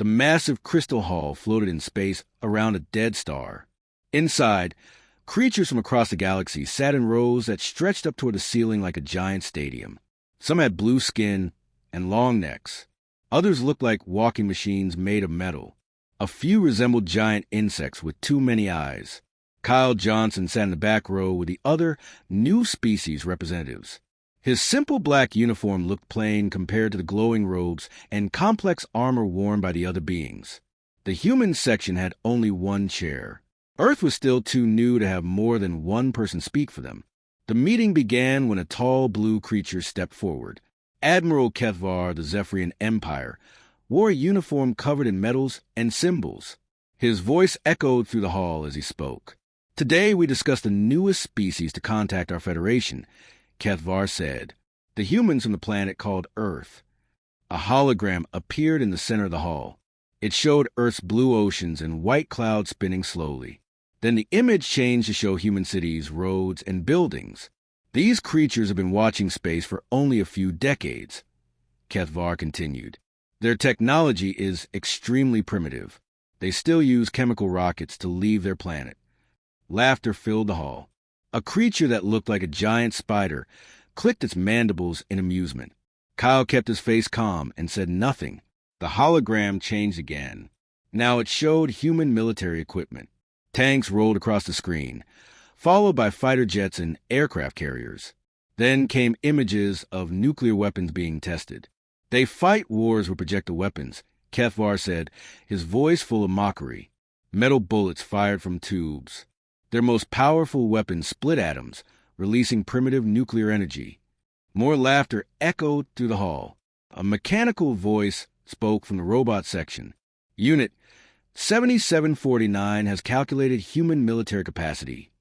The massive crystal hall floated in space around a dead star. Inside, creatures from across the galaxy sat in rows that stretched up toward the ceiling like a giant stadium. Some had blue skin and long necks. Others looked like walking machines made of metal. A few resembled giant insects with too many eyes. Kyle Johnson sat in the back row with the other new species representatives. His simple black uniform looked plain compared to the glowing robes and complex armor worn by the other beings. The human section had only one chair. Earth was still too new to have more than one person speak for them. The meeting began when a tall blue creature stepped forward. Admiral Kethvar, the Zephyrian Empire, wore a uniform covered in medals and symbols. His voice echoed through the hall as he spoke. "Today we discuss the newest species to contact our Federation," Kethvar said. "The humans from the planet called Earth." A hologram appeared in the center of the hall. It showed Earth's blue oceans and white clouds spinning slowly. Then the image changed to show human cities, roads, and buildings. "These creatures have been watching space for only a few decades," Kethvar continued. "Their technology is extremely primitive. They still use chemical rockets to leave their planet." Laughter filled the hall. A creature that looked like a giant spider clicked its mandibles in amusement. Kyle kept his face calm and said nothing. The hologram changed again. Now it showed human military equipment. Tanks rolled across the screen, followed by fighter jets and aircraft carriers. Then came images of nuclear weapons being tested. "They fight wars with projectile weapons," Kethvar said, his voice full of mockery. "Metal bullets fired from tubes. Their most powerful weapon split atoms, releasing primitive nuclear energy." More laughter echoed through the hall. A mechanical voice spoke from the robot section. "Unit 7749 has calculated human military capacity."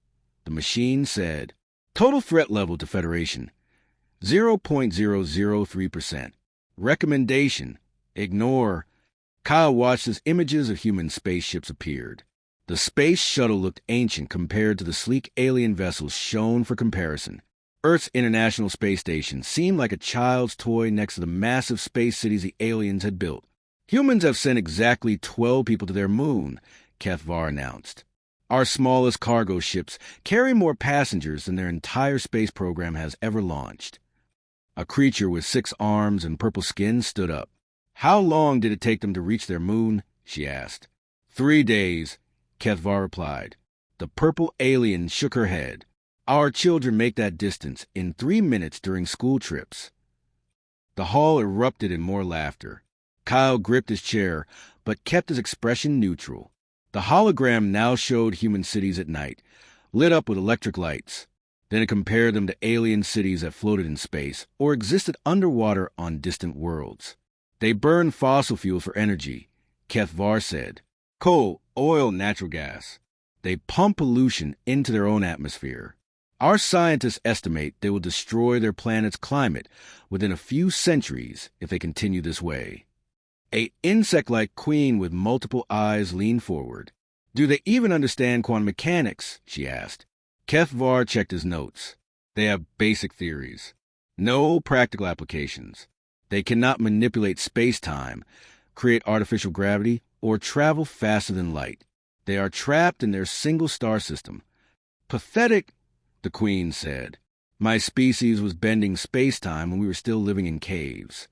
The machine said, "Total threat level to Federation, 0.003%. Recommendation, ignore." Kyle watched as images of human spaceships appeared. The space shuttle looked ancient compared to the sleek alien vessels shown for comparison. Earth's International Space Station seemed like a child's toy next to the massive space cities the aliens had built. "Humans have sent exactly 12 people to their moon," Kethvar announced. "Our smallest cargo ships carry more passengers than their entire space program has ever launched." A creature with 6 arms and purple skin stood up. "How long did it take them to reach their moon?" she asked. 3 days, Kethvar replied. The purple alien shook her head. "Our children make that distance in 3 minutes during school trips." The hall erupted in more laughter. Kyle gripped his chair, but kept his expression neutral. The hologram now showed human cities at night, lit up with electric lights. Then it compared them to alien cities that floated in space or existed underwater on distant worlds. "They burn fossil fuels for energy," Kethvar said. "Coal, oil, natural gas. They pump pollution into their own atmosphere. Our scientists estimate they will destroy their planet's climate within a few centuries if they continue this way." A insect-like queen with multiple eyes leaned forward. "Do they even understand quantum mechanics?" she asked. Kethvar checked his notes. "They have basic theories. No practical applications. They cannot manipulate space-time, create artificial gravity, or travel faster than light. They are trapped in their single star system." "Pathetic," the queen said. "My species was bending space-time when we were still living in caves."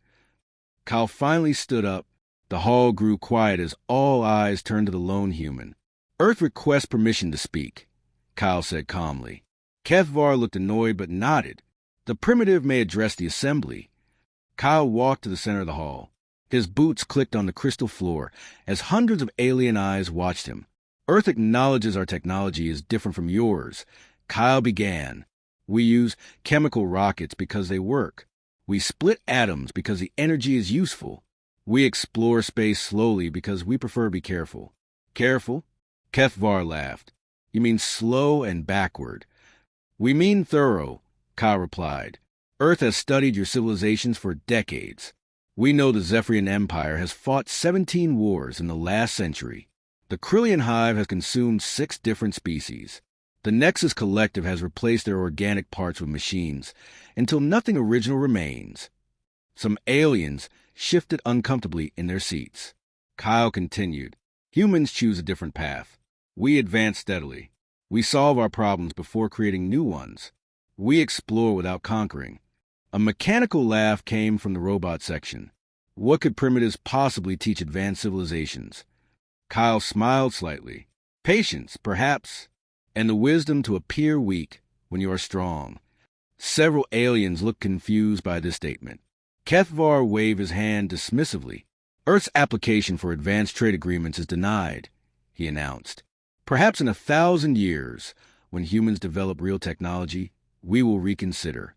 Kyle finally stood up. The hall grew quiet as all eyes turned to the lone human. "Earth requests permission to speak," Kyle said calmly. Kethvar looked annoyed but nodded. "The primitive may address the assembly." Kyle walked to the center of the hall. His boots clicked on the crystal floor as hundreds of alien eyes watched him. "Earth acknowledges our technology is different from yours," Kyle began. "We use chemical rockets because they work. We split atoms because the energy is useful. We explore space slowly because we prefer to be careful." "Careful?" Kethvar laughed. "You mean slow and backward." "We mean thorough," Kyle replied. "Earth has studied your civilizations for decades. We know the Zephyrian Empire has fought 17 wars in the last century. The Krillian Hive has consumed 6 different species. The Nexus Collective has replaced their organic parts with machines until nothing original remains." Some aliens shifted uncomfortably in their seats. Kyle continued. Humans choose a different path. We advance steadily. We solve our problems before creating new ones. We explore without conquering. A mechanical laugh came from the robot section. What could primitives possibly teach advanced civilizations? Kyle smiled slightly. Patience, perhaps, and the wisdom to appear weak when you are strong. Several aliens looked confused by this statement. Kethvar waved his hand dismissively. Earth's application for advanced trade agreements is denied, he announced. Perhaps in 1,000 years, when humans develop real technology, we will reconsider.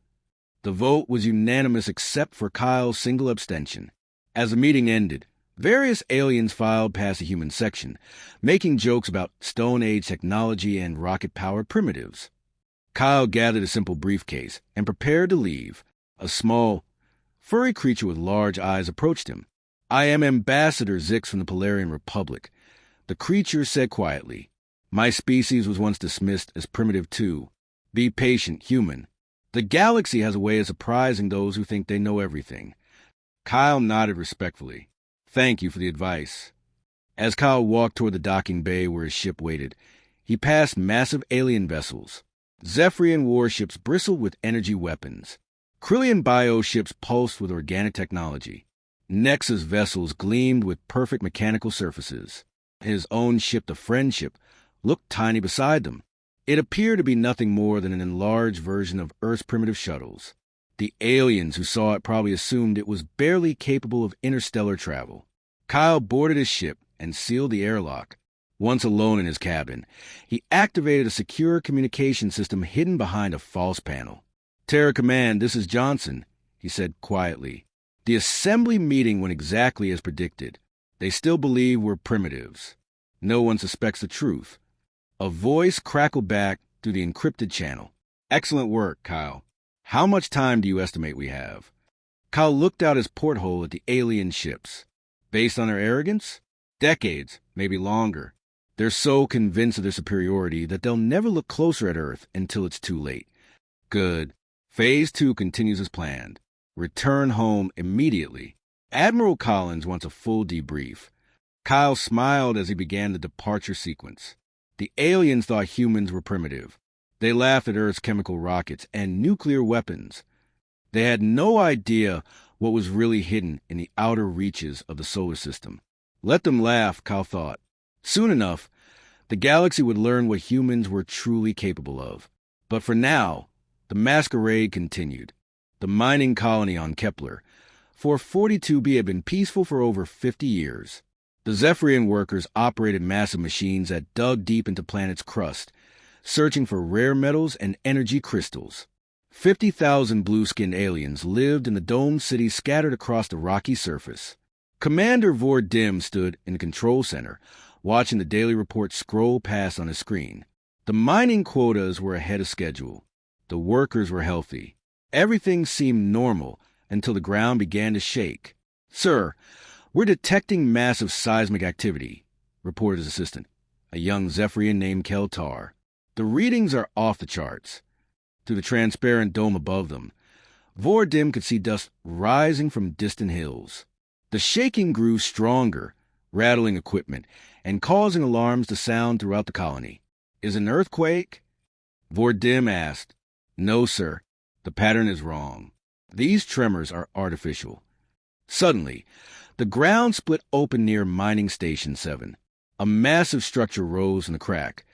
The vote was unanimous except for Kyle's single abstention. As the meeting ended, various aliens filed past the human section, making jokes about Stone Age technology and rocket-powered primitives. Kyle gathered a simple briefcase and prepared to leave. A small, furry creature with large eyes approached him. I am Ambassador Zix from the Polarian Republic. The creature said quietly. My species was once dismissed as primitive too. Be patient, human. The galaxy has a way of surprising those who think they know everything. Kyle nodded respectfully. Thank you for the advice. As Kyle walked toward the docking bay where his ship waited, he passed massive alien vessels. Zephyrian warships bristled with energy weapons. Krillian bioships pulsed with organic technology. Nexus vessels gleamed with perfect mechanical surfaces. His own ship, the Friendship, looked tiny beside them. It appeared to be nothing more than an enlarged version of Earth's primitive shuttles. The aliens who saw it probably assumed it was barely capable of interstellar travel. Kyle boarded his ship and sealed the airlock. Once alone in his cabin, he activated a secure communication system hidden behind a false panel. Terra Command, this is Johnson, he said quietly. The assembly meeting went exactly as predicted. They still believe we're primitives. No one suspects the truth. A voice crackled back through the encrypted channel. Excellent work, Kyle. How much time do you estimate we have? Kyle looked out his porthole at the alien ships. Based on their arrogance? Decades, maybe longer. They're so convinced of their superiority that they'll never look closer at Earth until it's too late. Good. Phase 2 continues as planned. Return home immediately. Admiral Collins wants a full debrief. Kyle smiled as he began the departure sequence. The aliens thought humans were primitive. They laughed at Earth's chemical rockets and nuclear weapons. They had no idea what was really hidden in the outer reaches of the solar system. Let them laugh, Kyle thought. Soon enough, the galaxy would learn what humans were truly capable of. But for now, the masquerade continued. The mining colony on Kepler, for 42B, had been peaceful for over 50 years. The Zephyrian workers operated massive machines that dug deep into planet's crust, searching for rare metals and energy crystals. 50,000 blue-skinned aliens lived in the domed cities scattered across the rocky surface. Commander Vor Dim stood in the control center, watching the daily report scroll past on his screen. The mining quotas were ahead of schedule. The workers were healthy. Everything seemed normal until the ground began to shake. Sir, we're detecting massive seismic activity, reported his assistant, a young Zephyrian named Keltar. The readings are off the charts. Through the transparent dome above them, Vor Dim could see dust rising from distant hills. The shaking grew stronger, rattling equipment and causing alarms to sound throughout the colony. Is it an earthquake? Vor Dim asked. No, sir. The pattern is wrong. These tremors are artificial. Suddenly, the ground split open near Mining Station 7. A massive structure rose in the crack,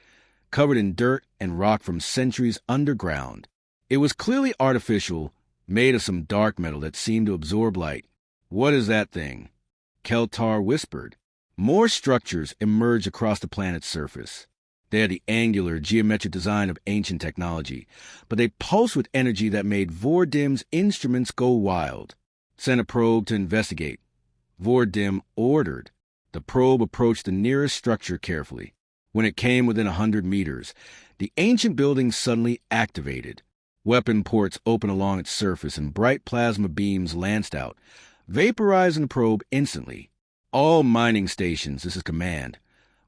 covered in dirt and rock from centuries underground. It was clearly artificial, made of some dark metal that seemed to absorb light. What is that thing? Keltar whispered. More structures emerged across the planet's surface. They had the angular, geometric design of ancient technology, but they pulsed with energy that made Vor Dim's instruments go wild. Send a probe to investigate. Vor Dim ordered. The probe approached the nearest structure carefully. When it came within 100 meters, the ancient building suddenly activated. Weapon ports opened along its surface and bright plasma beams lanced out, vaporizing the probe instantly. All mining stations, this is command.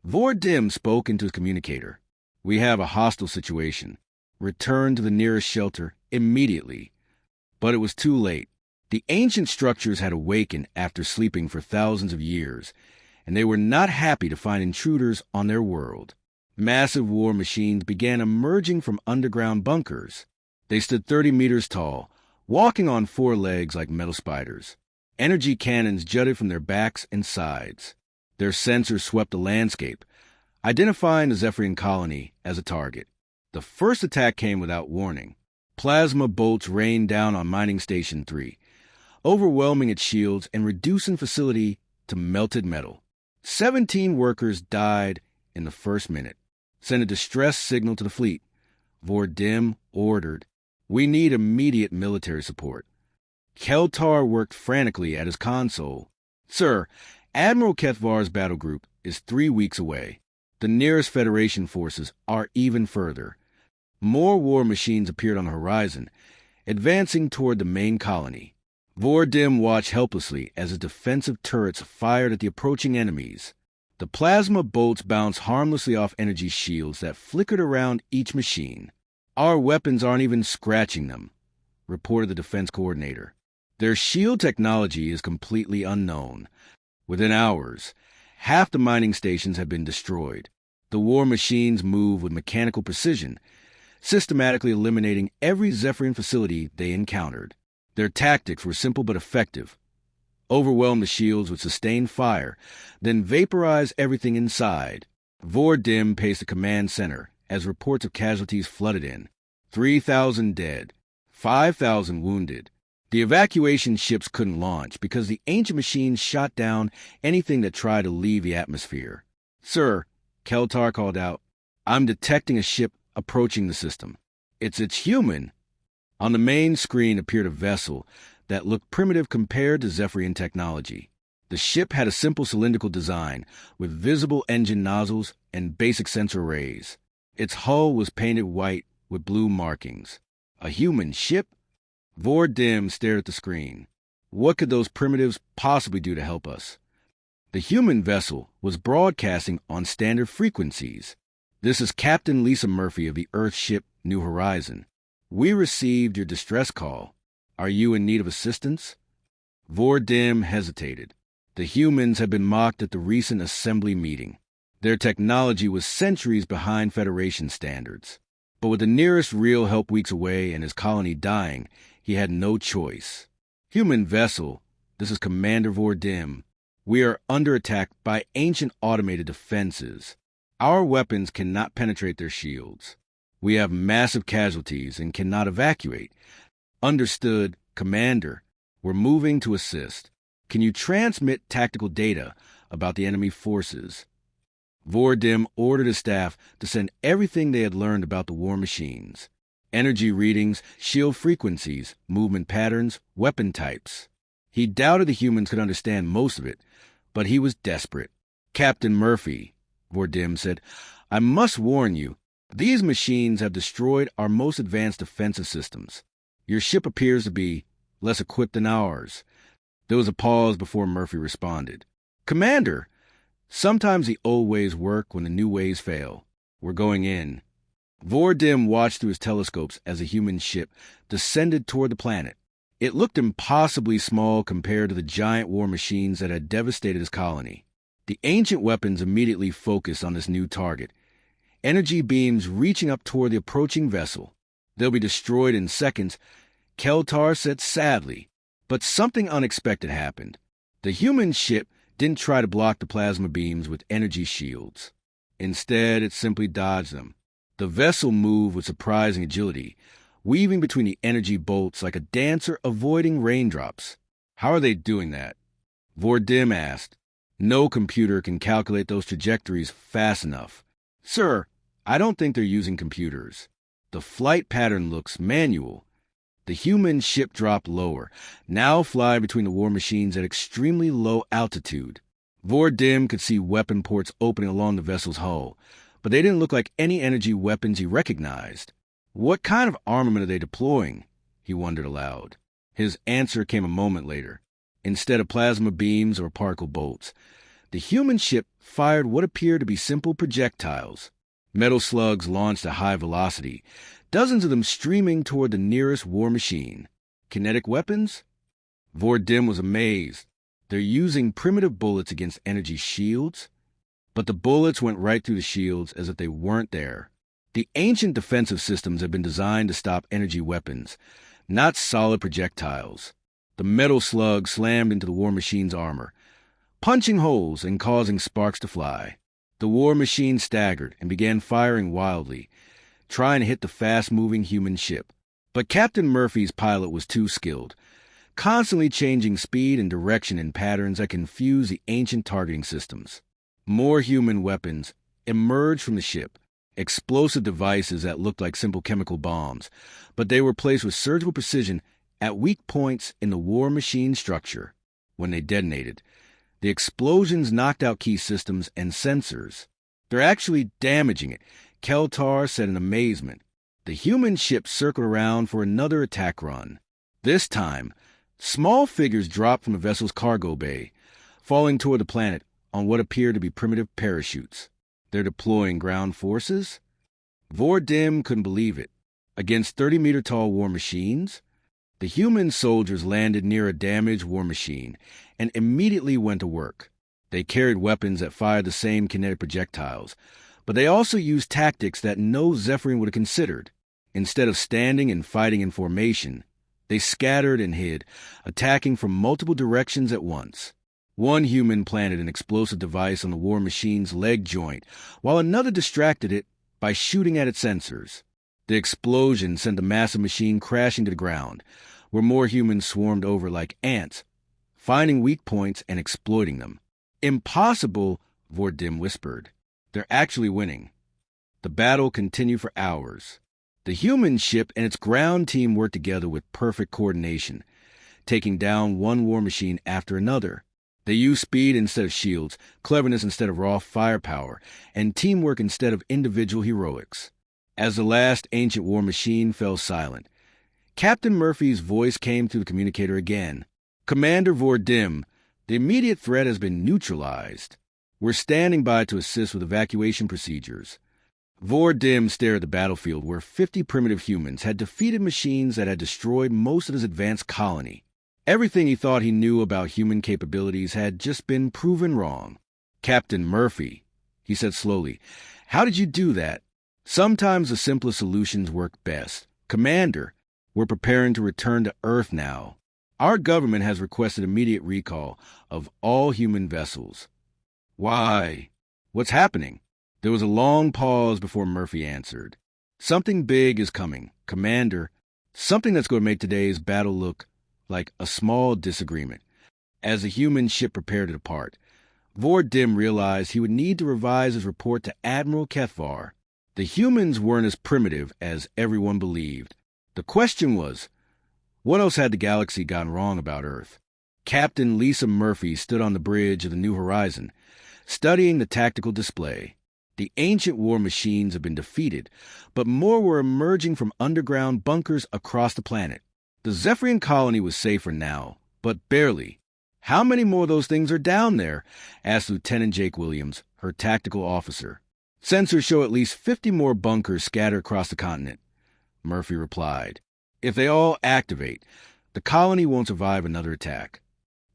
Vor Dim spoke into his communicator. We have a hostile situation. Return to the nearest shelter immediately. But it was too late. The ancient structures had awakened after sleeping for thousands of years, and they were not happy to find intruders on their world. Massive war machines began emerging from underground bunkers. They stood 30 meters tall, walking on 4 legs like metal spiders. Energy cannons jutted from their backs and sides. Their sensors swept the landscape, identifying the Zephyrian colony as a target. The first attack came without warning. Plasma bolts rained down on Mining Station 3, overwhelming its shields and reducing facility to melted metal. 17 workers died in the first minute. Sent a distress signal to the fleet. Vordim ordered, "We need immediate military support." Keltar worked frantically at his console. "Sir, Admiral Kethvar's battle group is 3 weeks away. The nearest Federation forces are even further." More war machines appeared on the horizon, advancing toward the main colony. Vordim watched helplessly as his defensive turrets fired at the approaching enemies. The plasma bolts bounced harmlessly off energy shields that flickered around each machine. "Our weapons aren't even scratching them," reported the defense coordinator. "Their shield technology is completely unknown." Within hours, half the mining stations had been destroyed. The war machines moved with mechanical precision, systematically eliminating every Zephyrian facility they encountered. Their tactics were simple but effective. Overwhelm the shields with sustained fire, then vaporize everything inside. Vordim paced the command center as reports of casualties flooded in. 3,000 dead, 5,000 wounded. The evacuation ships couldn't launch because the ancient machines shot down anything that tried to leave the atmosphere. "Sir," Keltar called out, "I'm detecting a ship approaching the system. It's human." On the main screen appeared a vessel that looked primitive compared to Zephyrian technology. The ship had a simple cylindrical design with visible engine nozzles and basic sensor arrays. Its hull was painted white with blue markings. A human ship? Vordim stared at the screen. What could those primitives possibly do to help us? The human vessel was broadcasting on standard frequencies. "This is Captain Lisa Murphy of the Earth ship New Horizon. We received your distress call. Are you in need of assistance?" Vordim hesitated. The humans had been mocked at the recent assembly meeting. Their technology was centuries behind Federation standards. But with the nearest real help weeks away and his colony dying, he had no choice. "Human vessel, this is Commander Vordim. We are under attack by ancient automated defenses. Our weapons cannot penetrate their shields. We have massive casualties and cannot evacuate." "Understood, Commander. We're moving to assist. Can you transmit tactical data about the enemy forces?" Vordim ordered his staff to send everything they had learned about the war machines. Energy readings, shield frequencies, movement patterns, weapon types. He doubted the humans could understand most of it, but he was desperate. "Captain Murphy," Vordim said, "I must warn you, these machines have destroyed our most advanced defensive systems. Your ship appears to be less equipped than ours." There was a pause before Murphy responded. "Commander, sometimes the old ways work when the new ways fail. We're going in." Vordim watched through his telescopes as a human ship descended toward the planet. It looked impossibly small compared to the giant war machines that had devastated his colony. The ancient weapons immediately focused on this new target, energy beams reaching up toward the approaching vessel. "They'll be destroyed in seconds," Keltar said sadly. But something unexpected happened. The human ship didn't try to block the plasma beams with energy shields. Instead, it simply dodged them. The vessel moved with surprising agility, weaving between the energy bolts like a dancer avoiding raindrops. "How are they doing that?" Vordim asked. "No computer can calculate those trajectories fast enough." "Sir, I don't think they're using computers. The flight pattern looks manual." The human ship dropped lower, now flying between the war machines at extremely low altitude. Vordim could see weapon ports opening along the vessel's hull, but they didn't look like any energy weapons he recognized. "What kind of armament are they deploying?" he wondered aloud. His answer came a moment later. Instead of plasma beams or particle bolts, the human ship fired what appeared to be simple projectiles. Metal slugs launched at high velocity, dozens of them streaming toward the nearest war machine. "Kinetic weapons?" Vordim was amazed. They're using primitive bullets against energy shields, but the bullets went right through the shields as if they weren't there. The ancient defensive systems have been designed to stop energy weapons, not solid projectiles. The metal slug slammed into the war machine's armor, punching holes and causing sparks to fly. The war machine staggered and began firing wildly, trying to hit the fast-moving human ship. But Captain Murphy's pilot was too skilled, constantly changing speed and direction in patterns that confused the ancient targeting systems. More human weapons emerged from the ship, explosive devices that looked like simple chemical bombs, but they were placed with surgical precision at weak points in the war machine structure. When they detonated, the explosions knocked out key systems and sensors. They're actually damaging it, Keltar said in amazement. The human ship circled around for another attack run. This time, small figures dropped from the vessel's cargo bay, falling toward the planet on what appeared to be primitive parachutes. They're deploying ground forces? Vordim couldn't believe it. Against 30-meter-tall war machines, the human soldiers landed near a damaged war machine and immediately went to work. They carried weapons that fired the same kinetic projectiles, but they also used tactics that no Zephyrian would have considered. Instead of standing and fighting in formation, they scattered and hid, attacking from multiple directions at once. One human planted an explosive device on the war machine's leg joint, while another distracted it by shooting at its sensors. The explosion sent the massive machine crashing to the ground, where more humans swarmed over like ants, finding weak points and exploiting them. Impossible, Vordim whispered. They're actually winning. The battle continued for hours. The human ship and its ground team worked together with perfect coordination, taking down one war machine after another. They used speed instead of shields, cleverness instead of raw firepower, and teamwork instead of individual heroics. As the last ancient war machine fell silent, Captain Murphy's voice came through the communicator again. Commander Vordim, the immediate threat has been neutralized. We're standing by to assist with evacuation procedures. Vordim stared at the battlefield where 50 primitive humans had defeated machines that had destroyed most of his advanced colony. Everything he thought he knew about human capabilities had just been proven wrong. Captain Murphy, he said slowly, how did you do that? Sometimes the simplest solutions work best. Commander, we're preparing to return to Earth now. Our government has requested immediate recall of all human vessels. Why? What's happening? There was a long pause before Murphy answered. Something big is coming, Commander. Something that's going to make today's battle look like a small disagreement. As the human ship prepared to depart, Vordim realized he would need to revise his report to Admiral Kethvar. The humans weren't as primitive as everyone believed. The question was, what else had the galaxy gotten wrong about Earth? Captain Lisa Murphy stood on the bridge of the New Horizon, studying the tactical display. The ancient war machines had been defeated, but more were emerging from underground bunkers across the planet. The Zephyrian colony was safer now, but barely. How many more of those things are down there? Asked Lieutenant Jake Williams, her tactical officer. Sensors show at least 50 more bunkers scattered across the continent, Murphy replied. If they all activate, the colony won't survive another attack.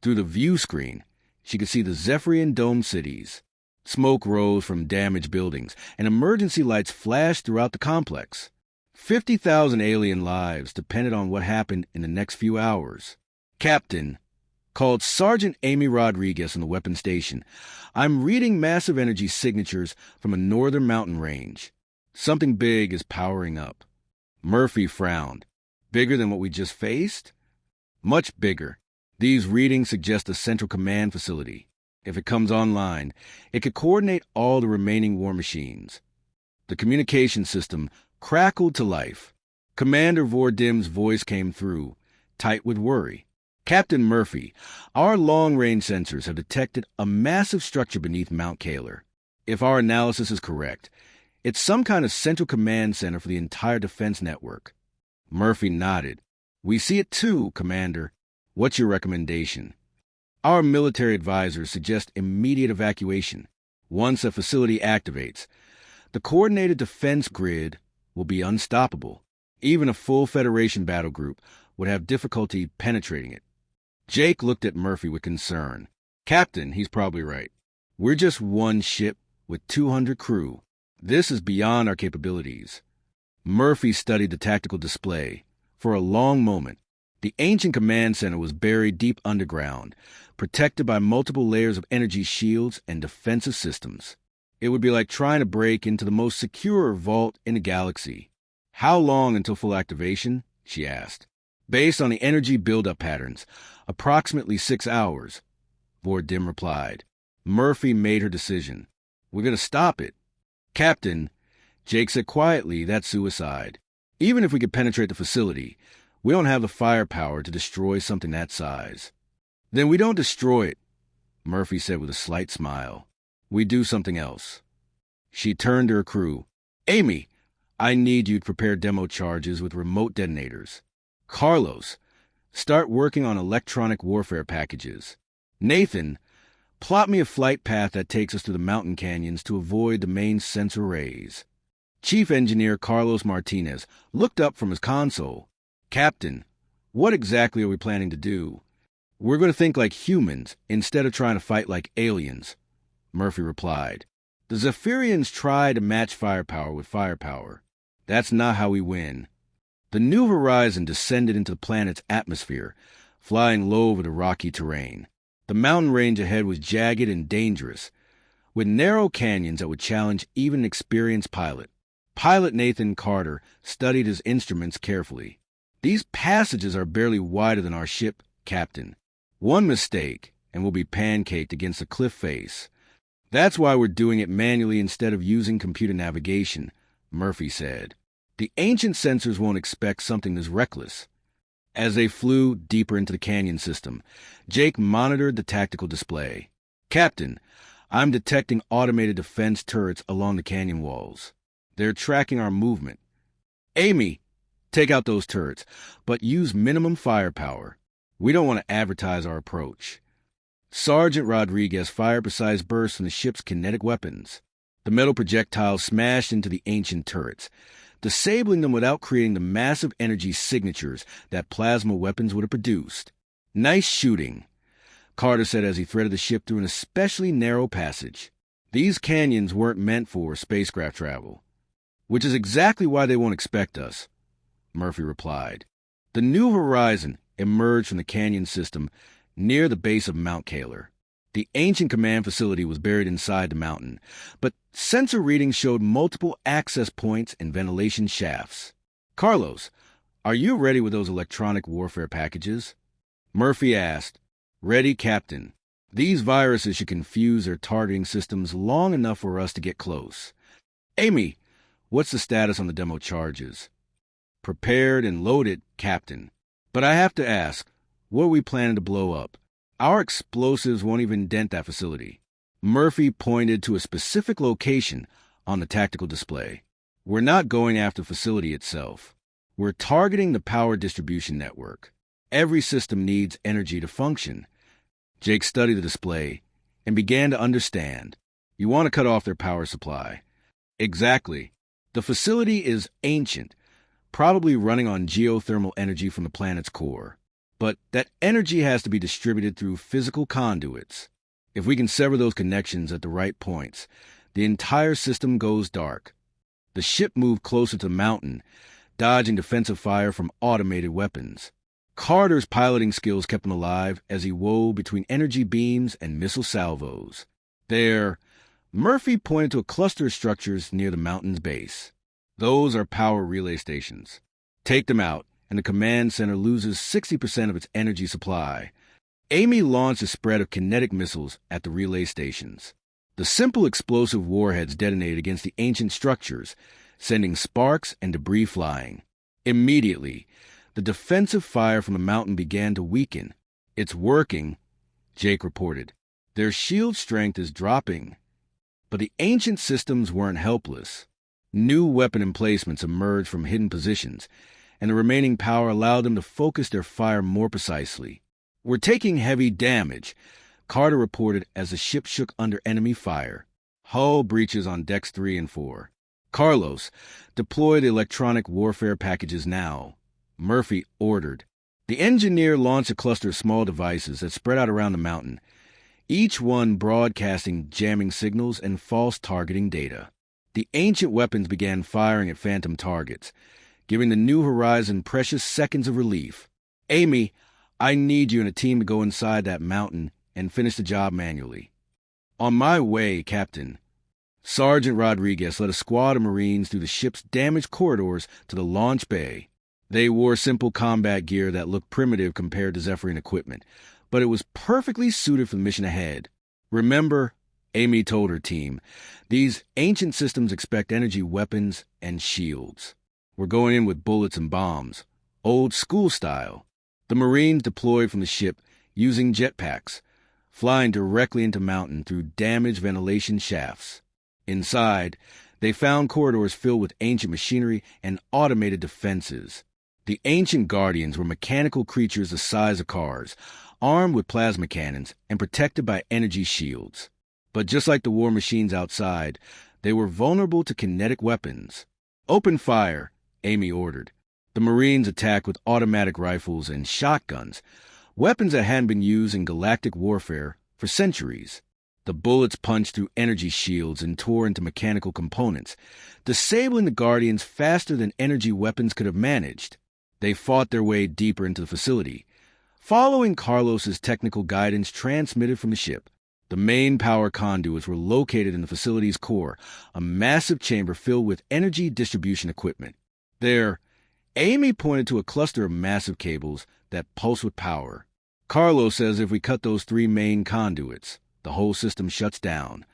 Through the view screen, she could see the Zephyrian domed cities. Smoke rose from damaged buildings, and emergency lights flashed throughout the complex. 50,000 alien lives depended on what happened in the next few hours. Captain, called Sergeant Amy Rodriguez on the weapon station, I'm reading massive energy signatures from a northern mountain range. Something big is powering up. Murphy frowned. Bigger than what we just faced? Much bigger. These readings suggest a central command facility. If it comes online, it could coordinate all the remaining war machines. The communication system crackled to life. Commander Vordim's voice came through, tight with worry. Captain Murphy, our long-range sensors have detected a massive structure beneath Mount Kaler. If our analysis is correct, it's some kind of central command center for the entire defense network. Murphy nodded. We see it too, Commander. What's your recommendation? Our military advisors suggest immediate evacuation. Once a facility activates, the coordinated defense grid will be unstoppable. Even a full Federation battle group would have difficulty penetrating it. Jake looked at Murphy with concern. Captain, he's probably right. We're just one ship with 200 crew. This is beyond our capabilities. Murphy studied the tactical display. For a long moment, the ancient command center was buried deep underground, protected by multiple layers of energy shields and defensive systems. It would be like trying to break into the most secure vault in the galaxy. How long until full activation? She asked. Based on the energy buildup patterns, approximately 6 hours, Vordim replied. Murphy made her decision. We're going to stop it. Captain, Jake said quietly, that's suicide. Even if we could penetrate the facility, we don't have the firepower to destroy something that size. Then we don't destroy it, Murphy said with a slight smile. We do something else. She turned to her crew. Amy, I need you to prepare demo charges with remote detonators. Carlos, start working on electronic warfare packages. Nathan, plot me a flight path that takes us through the mountain canyons to avoid the main sensor rays. Chief Engineer Carlos Martinez looked up from his console. Captain, what exactly are we planning to do? We're going to think like humans instead of trying to fight like aliens, Murphy replied. The Zephyrians try to match firepower with firepower. That's not how we win. The New Horizon descended into the planet's atmosphere, flying low over the rocky terrain. The mountain range ahead was jagged and dangerous, with narrow canyons that would challenge even an experienced pilot. Pilot Nathan Carter studied his instruments carefully. These passages are barely wider than our ship, Captain. One mistake, and we'll be pancaked against a cliff face. That's why we're doing it manually instead of using computer navigation, Murphy said. The ancient sensors won't expect something this reckless. As they flew deeper into the canyon system, Jake monitored the tactical display. Captain, I'm detecting automated defense turrets along the canyon walls. They're tracking our movement. Amy, take out those turrets, but use minimum firepower. We don't want to advertise our approach. Sergeant Rodriguez fired precise bursts from the ship's kinetic weapons. The metal projectiles smashed into the ancient turrets, disabling them without creating the massive energy signatures that plasma weapons would have produced. Nice shooting, Carter said as he threaded the ship through an especially narrow passage. These canyons weren't meant for spacecraft travel, which is exactly why they won't expect us, Murphy replied. The New Horizon emerged from the canyon system near the base of Mount Kaler. The ancient command facility was buried inside the mountain, but sensor readings showed multiple access points and ventilation shafts. Carlos, are you ready with those electronic warfare packages? Murphy asked. Ready, Captain. These viruses should confuse their targeting systems long enough for us to get close. Amy, what's the status on the demo charges? Prepared and loaded, Captain. But I have to ask, what are we planning to blow up? Our explosives won't even dent that facility. Murphy pointed to a specific location on the tactical display. We're not going after the facility itself. We're targeting the power distribution network. Every system needs energy to function. Jake studied the display and began to understand. You want to cut off their power supply. Exactly. The facility is ancient, probably running on geothermal energy from the planet's core. But that energy has to be distributed through physical conduits. If we can sever those connections at the right points, the entire system goes dark. The ship moved closer to the mountain, dodging defensive fire from automated weapons. Carter's piloting skills kept him alive as he wove between energy beams and missile salvos. There, Murphy pointed to a cluster of structures near the mountain's base. Those are power relay stations. Take them out, and the command center loses 60% of its energy supply. Amy launched a spread of kinetic missiles at the relay stations. The simple explosive warheads detonated against the ancient structures, sending sparks and debris flying. Immediately, the defensive fire from the mountain began to weaken. It's working, Jake reported. Their shield strength is dropping. But the ancient systems weren't helpless. New weapon emplacements emerged from hidden positions, and the remaining power allowed them to focus their fire more precisely. We're taking heavy damage, Carter reported as the ship shook under enemy fire. Hull breaches on decks 3 and 4. Carlos, deploy the electronic warfare packages now, Murphy ordered. The engineer launched a cluster of small devices that spread out around the mountain, each one broadcasting jamming signals and false targeting data. The ancient weapons began firing at phantom targets, giving the New Horizon precious seconds of relief. Amy, I need you and a team to go inside that mountain and finish the job manually. On my way, Captain. Sergeant Rodriguez led a squad of Marines through the ship's damaged corridors to the launch bay. They wore simple combat gear that looked primitive compared to Zephyrian equipment, but it was perfectly suited for the mission ahead. Remember, Amy told her team, these ancient systems expect energy weapons and shields. We're going in with bullets and bombs, old school style. The Marines deployed from the ship using jetpacks, flying directly into mountain through damaged ventilation shafts. Inside, they found corridors filled with ancient machinery and automated defenses. The ancient guardians were mechanical creatures the size of cars, armed with plasma cannons and protected by energy shields. But just like the war machines outside, they were vulnerable to kinetic weapons. Open fire, Amy ordered. The Marines attacked with automatic rifles and shotguns, weapons that hadn't been used in galactic warfare for centuries. The bullets punched through energy shields and tore into mechanical components, disabling the Guardians faster than energy weapons could have managed. They fought their way deeper into the facility, following Carlos's technical guidance transmitted from the ship. The main power conduits were located in the facility's core, a massive chamber filled with energy distribution equipment. There, Amy pointed to a cluster of massive cables that pulsed with power. Carlos says if we cut those 3 main conduits, the whole system shuts down.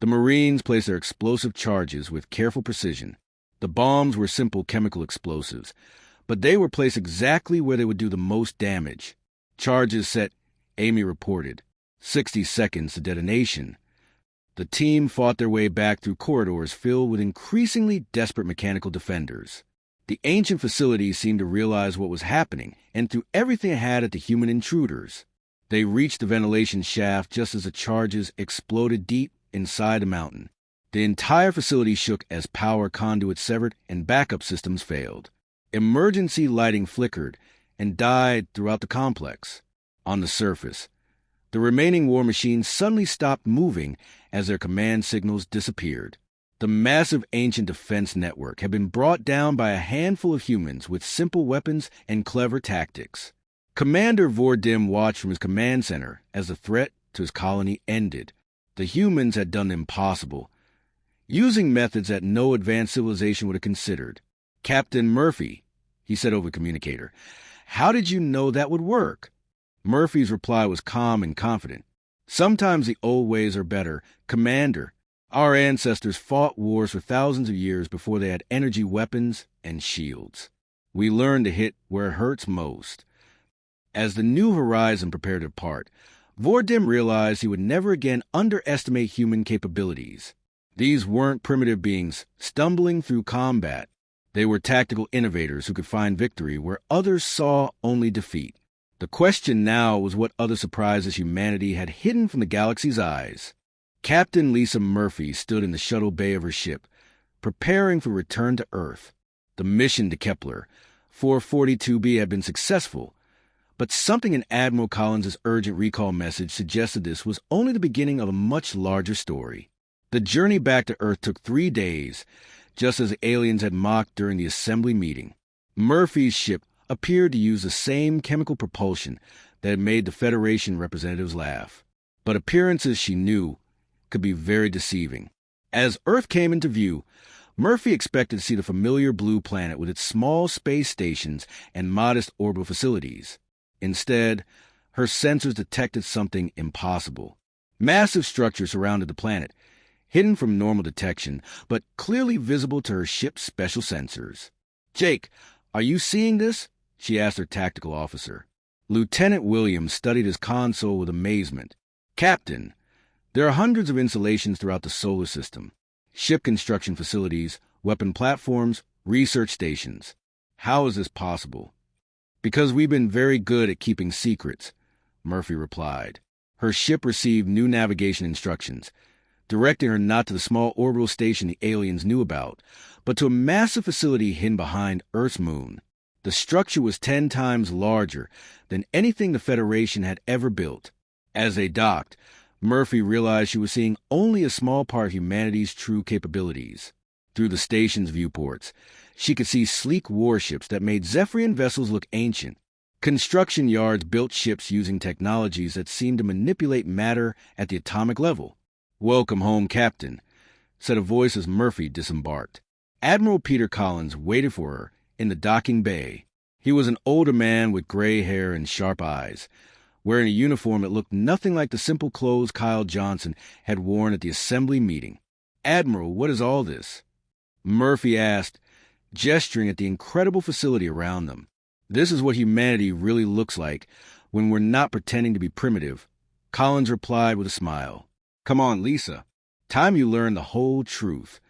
The Marines placed their explosive charges with careful precision. The bombs were simple chemical explosives, but they were placed exactly where they would do the most damage. Charges set, Amy reported. 60 seconds to detonation. The team fought their way back through corridors filled with increasingly desperate mechanical defenders. The ancient facility seemed to realize what was happening and threw everything it had at the human intruders. They reached the ventilation shaft just as the charges exploded deep inside the mountain. The entire facility shook as power conduits severed and backup systems failed. Emergency lighting flickered and died throughout the complex. On the surface, the remaining war machines suddenly stopped moving as their command signals disappeared. The massive ancient defense network had been brought down by a handful of humans with simple weapons and clever tactics. Commander Vordim watched from his command center as the threat to his colony ended. The humans had done the impossible, using methods that no advanced civilization would have considered. Captain Murphy, he said over the communicator, how did you know that would work? Murphy's reply was calm and confident. Sometimes the old ways are better. Commander, our ancestors fought wars for thousands of years before they had energy weapons and shields. We learned to hit where it hurts most. As the New Horizon prepared to depart, Vordim realized he would never again underestimate human capabilities. These weren't primitive beings stumbling through combat. They were tactical innovators who could find victory where others saw only defeat. The question now was what other surprises humanity had hidden from the galaxy's eyes. Captain Lisa Murphy stood in the shuttle bay of her ship, preparing for return to Earth. The mission to Kepler 442b had been successful, but something in Admiral Collins' urgent recall message suggested this was only the beginning of a much larger story. The journey back to Earth took 3 days, just as the aliens had mocked during the assembly meeting. Murphy's ship appeared to use the same chemical propulsion that had made the Federation representatives laugh. But appearances, she knew, could be very deceiving. As Earth came into view, Murphy expected to see the familiar blue planet with its small space stations and modest orbital facilities. Instead, her sensors detected something impossible. Massive structures surrounded the planet, hidden from normal detection, but clearly visible to her ship's special sensors. Jake, are you seeing this? She asked her tactical officer. Lieutenant Williams studied his console with amazement. Captain, there are hundreds of installations throughout the solar system. Ship construction facilities, weapon platforms, research stations. How is this possible? Because we've been very good at keeping secrets, Murphy replied. Her ship received new navigation instructions, directing her not to the small orbital station the aliens knew about, but to a massive facility hidden behind Earth's moon. The structure was 10 times larger than anything the Federation had ever built. As they docked, Murphy realized she was seeing only a small part of humanity's true capabilities. Through the station's viewports, she could see sleek warships that made Zephyrian vessels look ancient. Construction yards built ships using technologies that seemed to manipulate matter at the atomic level. "Welcome home, Captain," said a voice as Murphy disembarked. Admiral Peter Collins waited for her in the docking bay. He was an older man with gray hair and sharp eyes, wearing a uniform that looked nothing like the simple clothes Kyle Johnson had worn at the assembly meeting. "Admiral, what is all this?" Murphy asked, gesturing at the incredible facility around them. "This is what humanity really looks like when we're not pretending to be primitive," Collins replied with a smile. "Come on, Lisa. Time you learn the whole truth."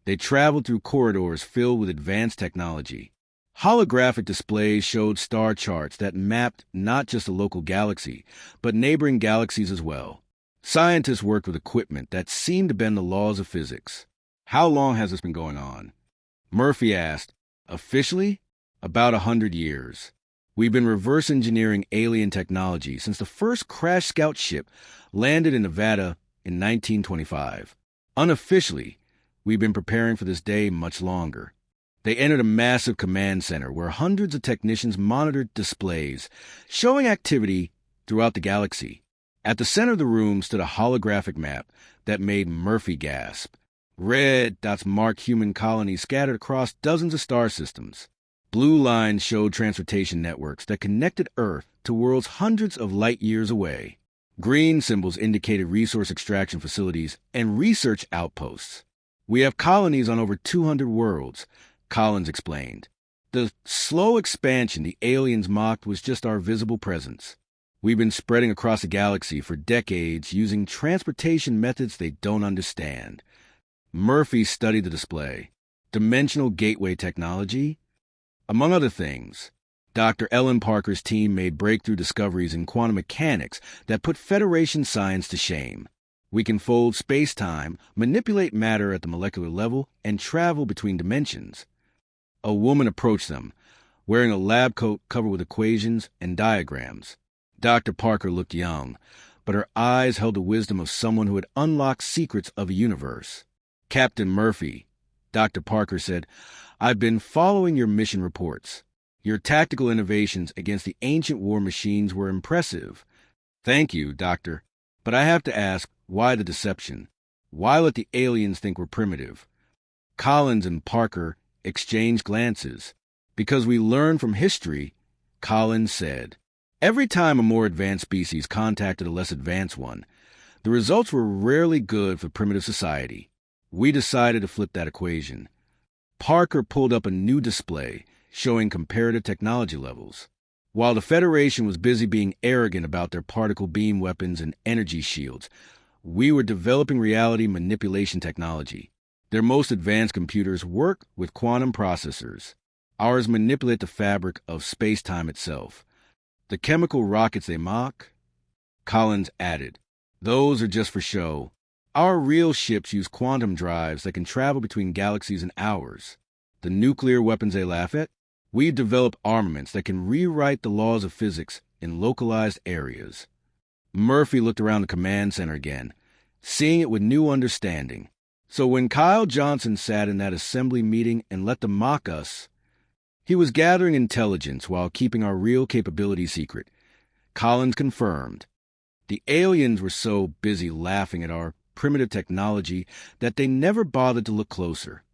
They traveled through corridors filled with advanced technology. Holographic displays showed star charts that mapped not just a local galaxy, but neighboring galaxies as well. Scientists worked with equipment that seemed to bend the laws of physics. "How long has this been going on?" Murphy asked. "Officially, about 100 years. We've been reverse engineering alien technology since the first crash scout ship landed in Nevada in 1925. Unofficially, we've been preparing for this day much longer." They entered a massive command center where hundreds of technicians monitored displays, showing activity throughout the galaxy. At the center of the room stood a holographic map that made Murphy gasp. Red dots marked human colonies scattered across dozens of star systems. Blue lines showed transportation networks that connected Earth to worlds hundreds of light years away. Green symbols indicated resource extraction facilities and research outposts. "We have colonies on over 200 worlds," Collins explained. "The slow expansion the aliens mocked was just our visible presence. We've been spreading across the galaxy for decades using transportation methods they don't understand." Murphy studied the display. Dimensional gateway technology? Among other things, Dr. Ellen Parker's team made breakthrough discoveries in quantum mechanics that put Federation science to shame. We can fold space-time, manipulate matter at the molecular level, and travel between dimensions. A woman approached them, wearing a lab coat covered with equations and diagrams. Dr. Parker looked young, but her eyes held the wisdom of someone who had unlocked secrets of a universe. "Captain Murphy," Dr. Parker said, "I've been following your mission reports. Your tactical innovations against the ancient war machines were impressive." "Thank you, Doctor. But I have to ask, why the deception? Why let the aliens think we're primitive?" Collins and Parker exchanged glances. "Because we learn from history," Collins said. "Every time a more advanced species contacted a less advanced one, the results were rarely good for primitive society. We decided to flip that equation." Parker pulled up a new display showing comparative technology levels. While the Federation was busy being arrogant about their particle beam weapons and energy shields, we were developing reality manipulation technology. Their most advanced computers work with quantum processors. Ours manipulate the fabric of space-time itself. "The chemical rockets they mock," Collins added, "those are just for show. Our real ships use quantum drives that can travel between galaxies in hours. The nuclear weapons they laugh at, we've developed armaments that can rewrite the laws of physics in localized areas." Murphy looked around the command center again, seeing it with new understanding. So when Kyle Johnson sat in that assembly meeting and let them mock us, he was gathering intelligence while keeping our real capabilities secret. Collins confirmed. The aliens were so busy laughing at our primitive technology that they never bothered to look closer.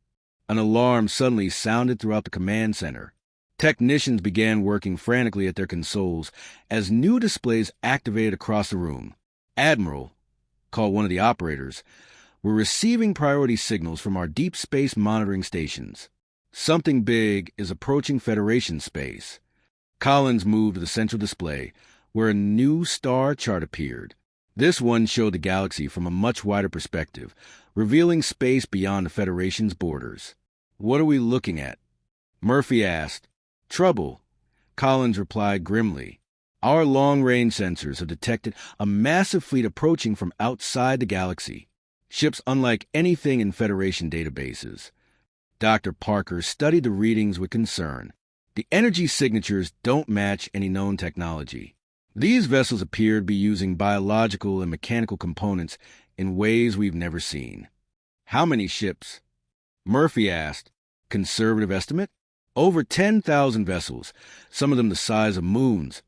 An alarm suddenly sounded throughout the command center. Technicians began working frantically at their consoles as new displays activated across the room. "Admiral," called one of the operators, "we're receiving priority signals from our deep space monitoring stations. Something big is approaching Federation space." Collins moved to the central display, where a new star chart appeared. This one showed the galaxy from a much wider perspective, revealing space beyond the Federation's borders. "What are we looking at?" Murphy asked. "Trouble," Collins replied grimly. "Our long-range sensors have detected a massive fleet approaching from outside the galaxy. Ships unlike anything in Federation databases." Dr. Parker studied the readings with concern. The energy signatures don't match any known technology. These vessels appear to be using biological and mechanical components in ways we've never seen. How many ships? Murphy asked. Conservative estimate? Over 10,000 vessels, some of them the size of moons,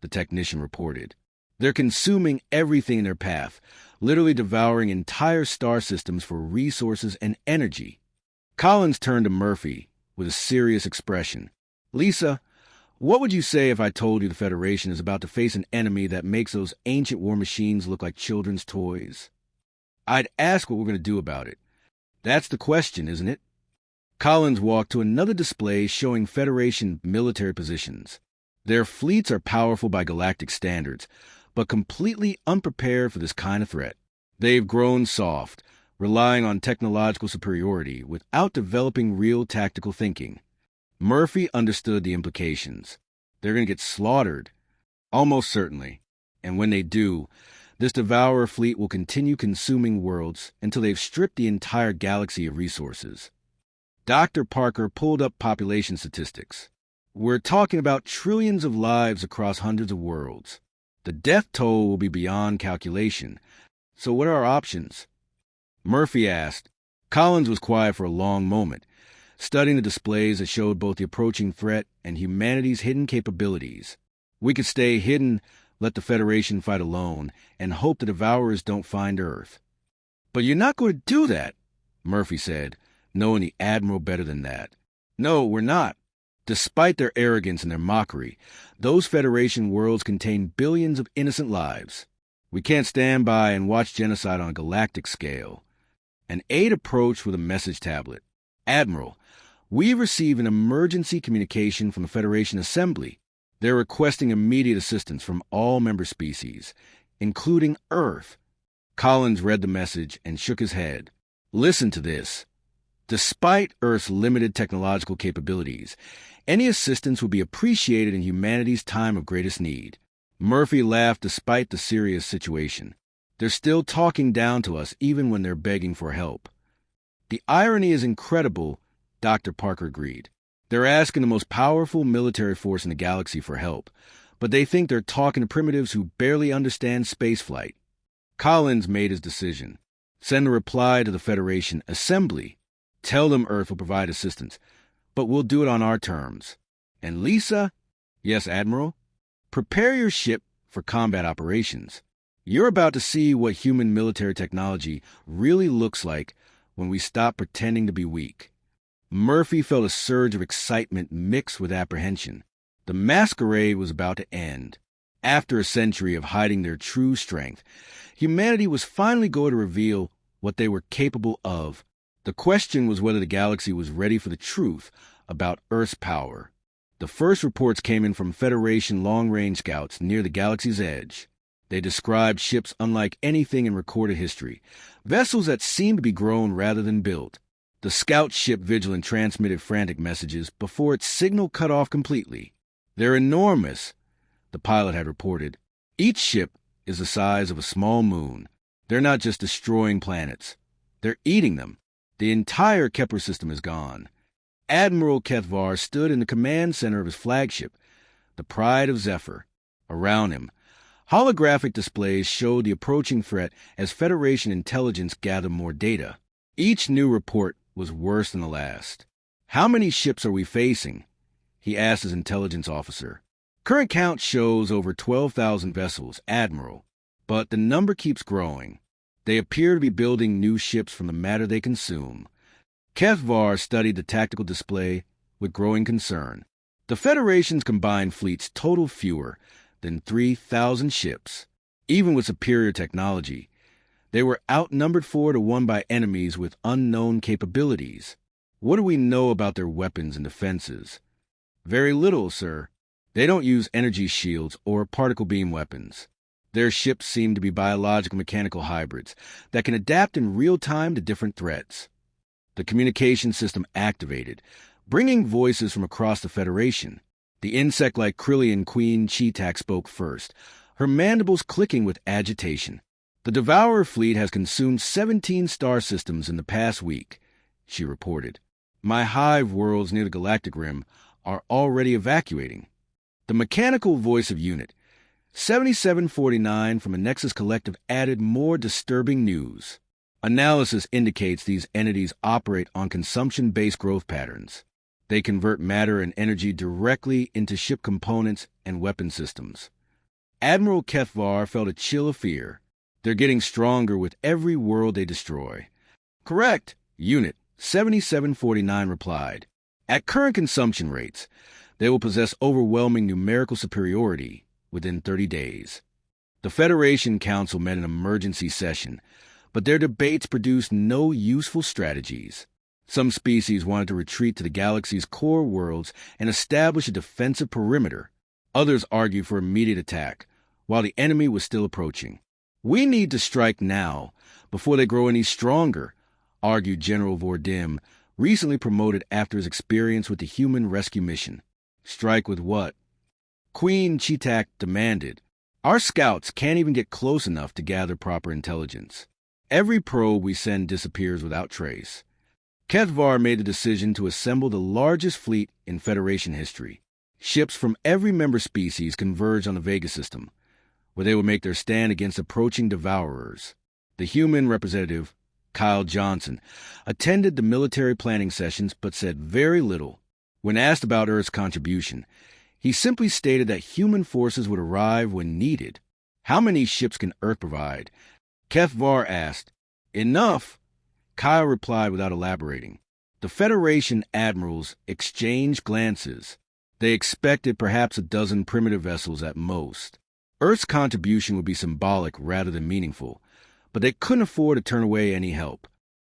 the technician reported. They're consuming everything in their path, literally devouring entire star systems for resources and energy. Collins turned to Murphy with a serious expression. Lisa, what would you say if I told you the Federation is about to face an enemy that makes those ancient war machines look like children's toys? I'd ask what we're going to do about it. That's the question, isn't it? Collins walked to another display showing Federation military positions. Their fleets are powerful by galactic standards, but completely unprepared for this kind of threat. They've grown soft, relying on technological superiority without developing real tactical thinking. Murphy understood the implications. They're going to get slaughtered. Almost certainly. And when they do, this Devourer fleet will continue consuming worlds until they've stripped the entire galaxy of resources. Dr. Parker pulled up population statistics. We're talking about trillions of lives across hundreds of worlds. The death toll will be beyond calculation. So what are our options? Murphy asked. Collins was quiet for a long moment, studying the displays that showed both the approaching threat and humanity's hidden capabilities. We could stay hidden, let the Federation fight alone, and hope the Devourers don't find Earth. But you're not going to do that, Murphy said, knowing the Admiral better than that. No, we're not. Despite their arrogance and their mockery, those Federation worlds contain billions of innocent lives. We can't stand by and watch genocide on a galactic scale. An aide approached with a message tablet. Admiral, we've received an emergency communication from the Federation Assembly. They're requesting immediate assistance from all member species, including Earth. Collins read the message and shook his head. Listen to this. Despite Earth's limited technological capabilities, any assistance would be appreciated in humanity's time of greatest need. Murphy laughed despite the serious situation. They're still talking down to us even when they're begging for help. The irony is incredible, Dr. Parker agreed. They're asking the most powerful military force in the galaxy for help, but they think they're talking to primitives who barely understand spaceflight. Collins made his decision. Send a reply to the Federation Assembly. Tell them Earth will provide assistance, but we'll do it on our terms. And Lisa? Yes, Admiral? Prepare your ship for combat operations. You're about to see what human military technology really looks like when we stop pretending to be weak. Murphy felt a surge of excitement mixed with apprehension. The masquerade was about to end. After a century of hiding their true strength, humanity was finally going to reveal what they were capable of. The question was whether the galaxy was ready for the truth about Earth's power. The first reports came in from Federation long-range scouts near the galaxy's edge. They described ships unlike anything in recorded history, vessels that seemed to be grown rather than built. The scout ship Vigilant transmitted frantic messages before its signal cut off completely. They're enormous, the pilot had reported. Each ship is the size of a small moon. They're not just destroying planets. They're eating them. The entire Kepler system is gone. Admiral Kethvar stood in the command center of his flagship, the Pride of Zephyr. Around him, holographic displays showed the approaching threat as Federation intelligence gathered more data. Each new report was worse than the last. How many ships are we facing? He asked his intelligence officer. Current count shows over 12,000 vessels, Admiral, but the number keeps growing. They appear to be building new ships from the matter they consume. Kethvar studied the tactical display with growing concern. The Federation's combined fleets total fewer than 3,000 ships. Even with superior technology, they were outnumbered 4-1 by enemies with unknown capabilities. What do we know about their weapons and defenses? Very little, sir. They don't use energy shields or particle beam weapons. Their ships seem to be biological mechanical hybrids that can adapt in real time to different threats. The communication system activated, bringing voices from across the Federation. The insect-like Krillian Queen Cheetah spoke first, her mandibles clicking with agitation. The Devourer fleet has consumed 17 star systems in the past week, she reported. My hive worlds near the galactic rim are already evacuating. The mechanical voice of Unit 7749 from a Nexus Collective added more disturbing news. Analysis indicates these entities operate on consumption-based growth patterns. They convert matter and energy directly into ship components and weapon systems. Admiral Kethvar felt a chill of fear. They're getting stronger with every world they destroy. Correct, Unit 7749 replied. At current consumption rates, they will possess overwhelming numerical superiority within 30 days. The Federation Council met an emergency session, but their debates produced no useful strategies. Some species wanted to retreat to the galaxy's core worlds and establish a defensive perimeter. Others argued for immediate attack, while the enemy was still approaching. We need to strike now, before they grow any stronger, argued General Vordim, recently promoted after his experience with the human rescue mission. Strike with what? Queen Cheetak demanded. Our scouts can't even get close enough to gather proper intelligence. Every probe we send disappears without trace. Kethvar made the decision to assemble the largest fleet in Federation history. Ships from every member species converged on the Vega system, where they would make their stand against approaching devourers. The human representative, Kyle Johnson, attended the military planning sessions but said very little. When asked about Earth's contribution, he simply stated that human forces would arrive when needed. How many ships can Earth provide? Kethvar asked. Enough, Kyle replied without elaborating. The Federation admirals exchanged glances. They expected perhaps a dozen primitive vessels at most. Earth's contribution would be symbolic rather than meaningful, but they couldn't afford to turn away any help.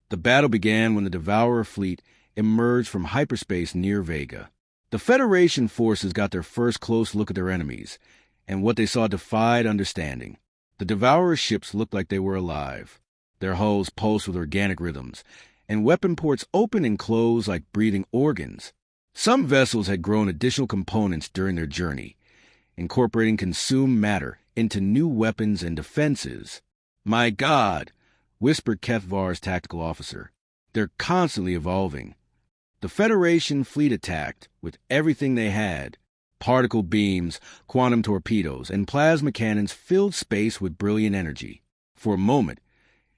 The battle began when the Devourer fleet emerged from hyperspace near Vega. The Federation forces got their first close look at their enemies, and what they saw defied understanding. The Devourer ships looked like they were alive. Their hulls pulsed with organic rhythms, and weapon ports opened and closed like breathing organs. Some vessels had grown additional components during their journey, incorporating consumed matter into new weapons and defenses. My God, whispered Kethvar's tactical officer. They're constantly evolving. The Federation fleet attacked with everything they had. Particle beams, quantum torpedoes, and plasma cannons filled space with brilliant energy. For a moment,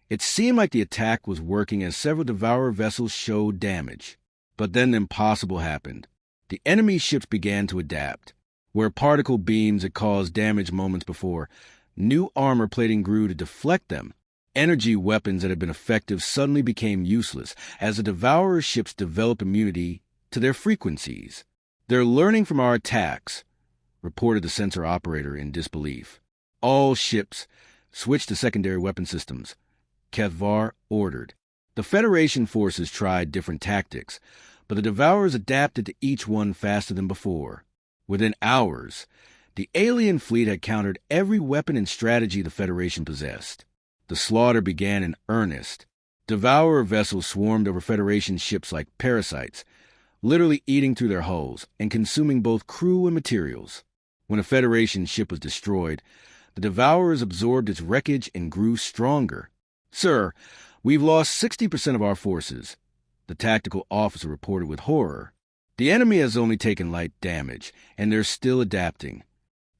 it seemed like the attack was working as several Devourer vessels showed damage. But then the impossible happened. The enemy ships began to adapt. Where particle beams had caused damage moments before, new armor plating grew to deflect them. Energy weapons that had been effective suddenly became useless as the Devourer ships developed immunity to their frequencies. They're learning from our attacks, reported the sensor operator in disbelief. All ships switch to secondary weapon systems, Kethvar ordered. The Federation forces tried different tactics, but the Devourers adapted to each one faster than before. Within hours, the alien fleet had countered every weapon and strategy the Federation possessed. The slaughter began in earnest. Devourer vessels swarmed over Federation ships like parasites, literally eating through their hulls and consuming both crew and materials. When a Federation ship was destroyed, the Devourers absorbed its wreckage and grew stronger. Sir, we've lost 60% of our forces, the tactical officer reported with horror. The enemy has only taken light damage, and they're still adapting.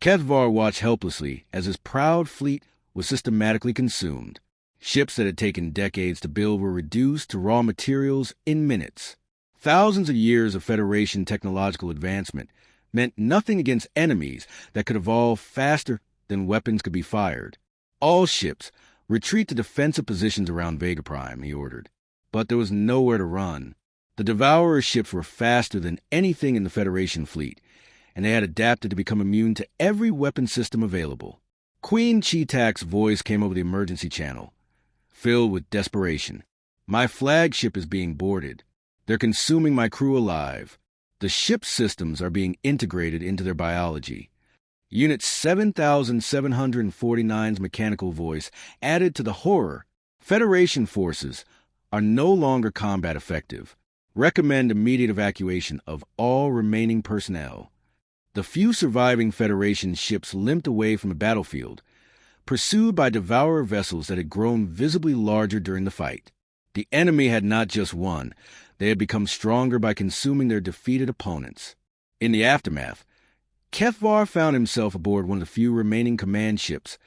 Kethvar watched helplessly as his proud fleet was systematically consumed. Ships that had taken decades to build were reduced to raw materials in minutes. Thousands of years of Federation technological advancement meant nothing against enemies that could evolve faster than weapons could be fired. All ships retreat to defensive positions around Vega Prime, he ordered. But there was nowhere to run. The Devourer ships were faster than anything in the Federation fleet, and they had adapted to become immune to every weapon system available. Queen Cheetak's voice came over the emergency channel, filled with desperation. My flagship is being boarded. They're consuming my crew alive. The ship's systems are being integrated into their biology. Unit 7749's mechanical voice added to the horror. Federation forces are no longer combat effective. Recommend immediate evacuation of all remaining personnel. The few surviving Federation ships limped away from the battlefield, pursued by Devourer vessels that had grown visibly larger during the fight. The enemy had not just won, they had become stronger by consuming their defeated opponents. In the aftermath, Kefvar found himself aboard one of the few remaining command ships,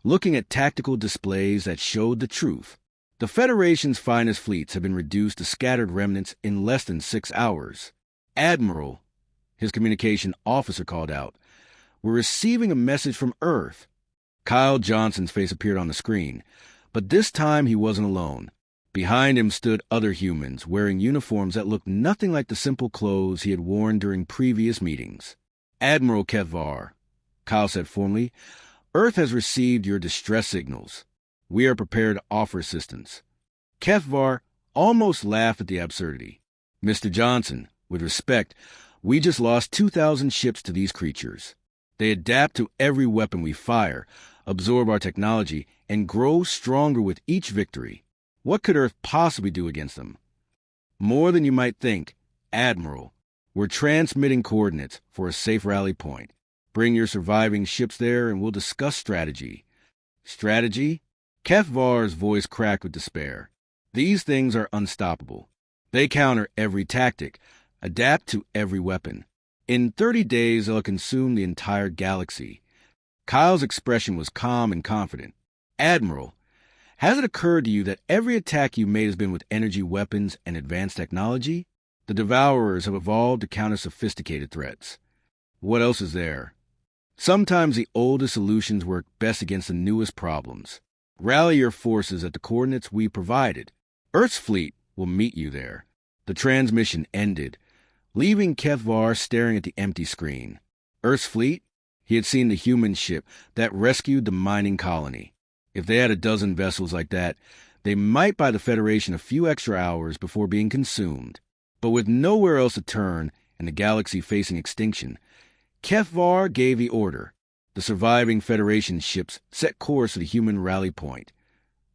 looking at tactical displays that showed the truth. The Federation's finest fleets had been reduced to scattered remnants in less than 6 hours. Admiral, his communication officer called out, "We're receiving a message from Earth." Kyle Johnson's face appeared on the screen, but this time he wasn't alone. Behind him stood other humans wearing uniforms that looked nothing like the simple clothes he had worn during previous meetings. "Admiral Kefvar," Kyle said formally, "Earth has received your distress signals. We are prepared to offer assistance." Kefvar almost laughed at the absurdity. "Mr. Johnson, with respect, we just lost 2,000 ships to these creatures. They adapt to every weapon we fire, absorb our technology, and grow stronger with each victory. What could Earth possibly do against them?" "More than you might think, Admiral. We're transmitting coordinates for a safe rally point. Bring your surviving ships there and we'll discuss strategy." "Strategy?" Kefvar's voice cracked with despair. "These things are unstoppable. They counter every tactic, adapt to every weapon. In 30 days, they'll consume the entire galaxy." Kyle's expression was calm and confident. "Admiral, has it occurred to you that every attack you made has been with energy weapons and advanced technology? The Devourers have evolved to counter sophisticated threats. What else is there? Sometimes the oldest solutions work best against the newest problems. Rally your forces at the coordinates we provided. Earth's fleet will meet you there." The transmission ended, leaving Kefvar staring at the empty screen. Earth's fleet? He had seen the human ship that rescued the mining colony. If they had a dozen vessels like that, they might buy the Federation a few extra hours before being consumed. But with nowhere else to turn and the galaxy facing extinction, Kefvar gave the order. The surviving Federation ships set course for the human rally point,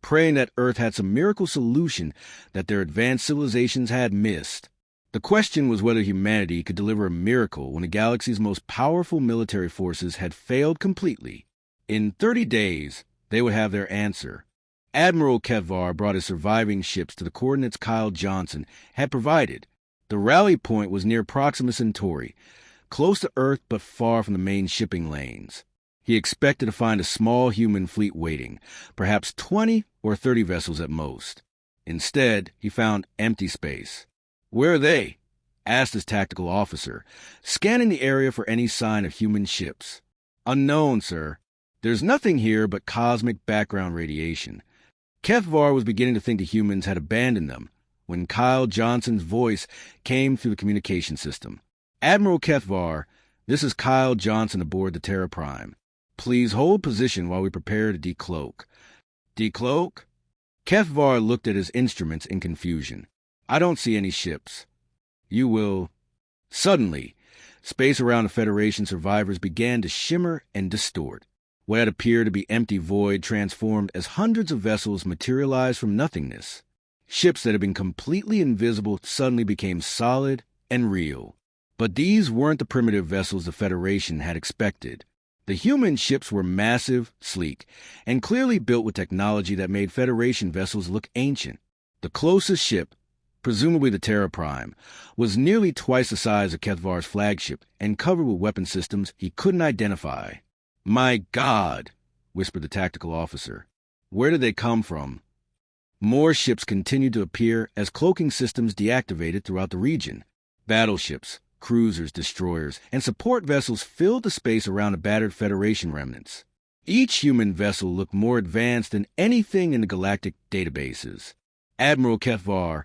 praying that Earth had some miracle solution that their advanced civilizations had missed. The question was whether humanity could deliver a miracle when the galaxy's most powerful military forces had failed completely. In 30 days, they would have their answer. Admiral Kefvar brought his surviving ships to the coordinates Kyle Johnson had provided. The rally point was near Proxima Centauri, close to Earth but far from the main shipping lanes. He expected to find a small human fleet waiting, perhaps 20 or 30 vessels at most. Instead, he found empty space. "Where are they?" asked his tactical officer, scanning the area for any sign of human ships. "Unknown, sir. There's nothing here but cosmic background radiation." Kefvar was beginning to think the humans had abandoned them when Kyle Johnson's voice came through the communication system. "Admiral Kefvar, this is Kyle Johnson aboard the Terra Prime. Please hold position while we prepare to decloak." "Decloak?" Kefvar looked at his instruments in confusion. "I don't see any ships." "You will." Suddenly, space around the Federation survivors began to shimmer and distort. What had appeared to be empty void transformed as hundreds of vessels materialized from nothingness. Ships that had been completely invisible suddenly became solid and real. But these weren't the primitive vessels the Federation had expected. The human ships were massive, sleek, and clearly built with technology that made Federation vessels look ancient. The closest ship, presumably the Terra Prime, was nearly twice the size of Kefvar's flagship and covered with weapon systems he couldn't identify. "My God," whispered the tactical officer. "Where did they come from?" More ships continued to appear as cloaking systems deactivated throughout the region. Battleships, cruisers, destroyers, and support vessels filled the space around the battered Federation remnants. Each human vessel looked more advanced than anything in the galactic databases. "Admiral Kefvar,"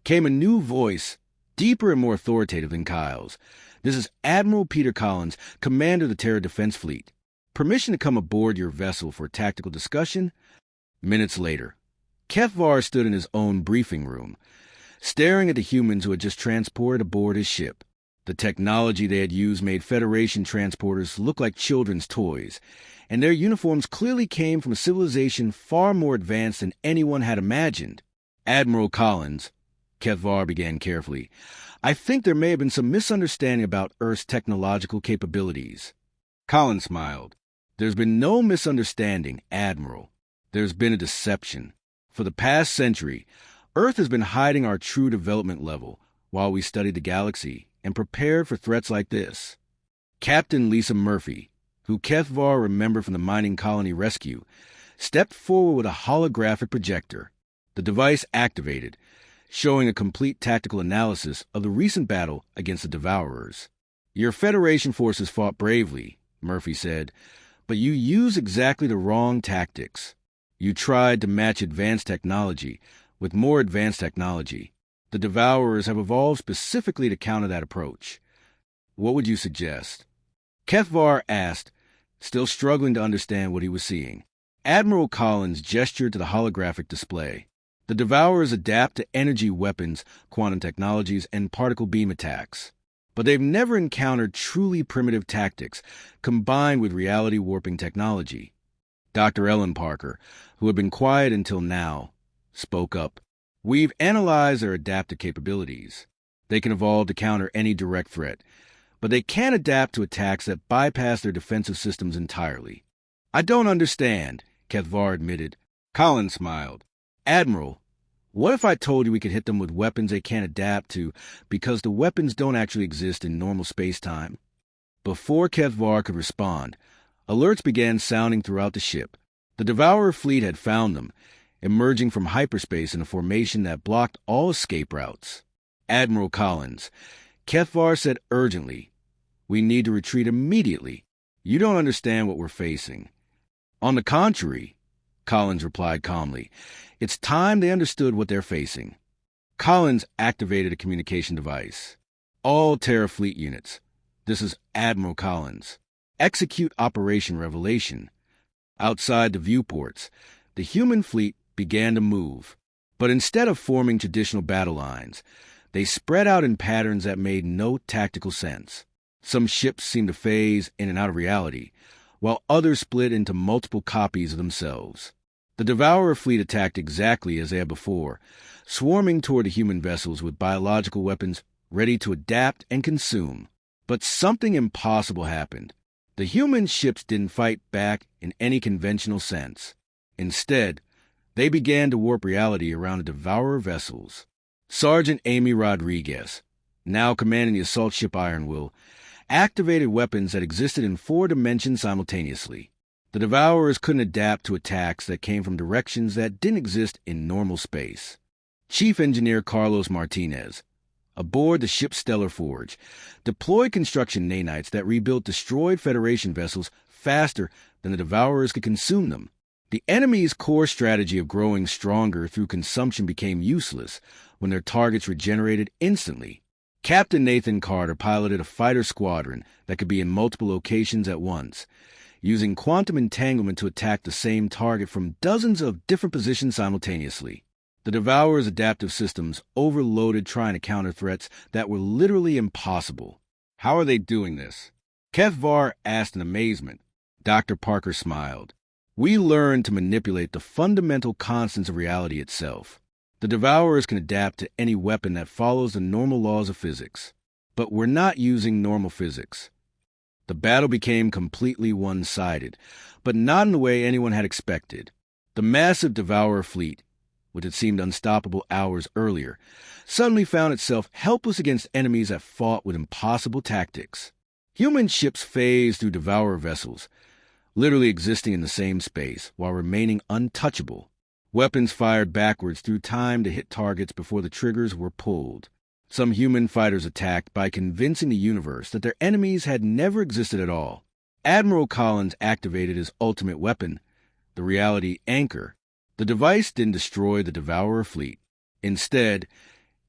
came a new voice, deeper and more authoritative than Kyle's. "This is Admiral Peter Collins, commander of the Terra Defense Fleet. Permission to come aboard your vessel for tactical discussion?" Minutes later, Kefvar stood in his own briefing room, staring at the humans who had just transported aboard his ship. The technology they had used made Federation transporters look like children's toys, and their uniforms clearly came from a civilization far more advanced than anyone had imagined. "Admiral Collins," Kefvar began carefully, "I think there may have been some misunderstanding about Earth's technological capabilities." Collins smiled. "There's been no misunderstanding, Admiral. There's been a deception. For the past century, Earth has been hiding our true development level while we studied the galaxy and prepared for threats like this. Captain Lisa Murphy, who Kethvar remembered from the mining colony rescue, stepped forward with a holographic projector. The device activated, showing a complete tactical analysis of the recent battle against the Devourers. "Your Federation forces fought bravely," Murphy said, "but you used exactly the wrong tactics. You tried to match advanced technology with more advanced technology. The Devourers have evolved specifically to counter that approach. What would you suggest?" Kethvar asked, still struggling to understand what he was seeing. Admiral Collins gestured to the holographic display. "The Devourers adapt to energy weapons, quantum technologies, and particle beam attacks. But they've never encountered truly primitive tactics combined with reality-warping technology." Dr. Ellen Parker, who had been quiet until now, spoke up. "We've analyzed their adaptive capabilities. They can evolve to counter any direct threat, but they can't adapt to attacks that bypass their defensive systems entirely." "I don't understand," Kethvar admitted. Collins smiled. "Admiral, what if I told you we could hit them with weapons they can't adapt to because the weapons don't actually exist in normal space-time?" Before Kethvar could respond, alerts began sounding throughout the ship. The Devourer fleet had found them, emerging from hyperspace in a formation that blocked all escape routes. "Admiral Collins," Kethvar said urgently, "we need to retreat immediately. You don't understand what we're facing." "On the contrary," Collins replied calmly, "it's time they understood what they're facing." Collins activated a communication device. "All Terra Fleet units, this is Admiral Collins. Execute Operation Revelation." Outside the viewports, the human fleet began to move, but instead of forming traditional battle lines, they spread out in patterns that made no tactical sense. Some ships seemed to phase in and out of reality, while others split into multiple copies of themselves. The Devourer fleet attacked exactly as they had before, swarming toward the human vessels with biological weapons ready to adapt and consume. But something impossible happened. The human ships didn't fight back in any conventional sense. Instead, they began to warp reality around the Devourer vessels. Sergeant Amy Rodriguez, now commanding the assault ship Ironwill, activated weapons that existed in 4 dimensions simultaneously. The Devourers couldn't adapt to attacks that came from directions that didn't exist in normal space. Chief Engineer Carlos Martinez, aboard the ship's Stellar Forge, deployed construction nanites that rebuilt destroyed Federation vessels faster than the Devourers could consume them. The enemy's core strategy of growing stronger through consumption became useless when their targets regenerated instantly. Captain Nathan Carter piloted a fighter squadron that could be in multiple locations at once, using quantum entanglement to attack the same target from dozens of different positions simultaneously. The Devourer's adaptive systems overloaded trying to counter threats that were literally impossible. "How are they doing this?" Kethvar asked in amazement. Dr. Parker smiled. "We learned to manipulate the fundamental constants of reality itself. The Devourers can adapt to any weapon that follows the normal laws of physics. But we're not using normal physics." The battle became completely one-sided, but not in the way anyone had expected. The massive Devourer fleet, which had seemed unstoppable hours earlier, suddenly found itself helpless against enemies that fought with impossible tactics. Human ships phased through Devourer vessels, literally existing in the same space while remaining untouchable. Weapons fired backwards through time to hit targets before the triggers were pulled. Some human fighters attacked by convincing the universe that their enemies had never existed at all. Admiral Collins activated his ultimate weapon, the reality anchor. The device didn't destroy the Devourer fleet. Instead,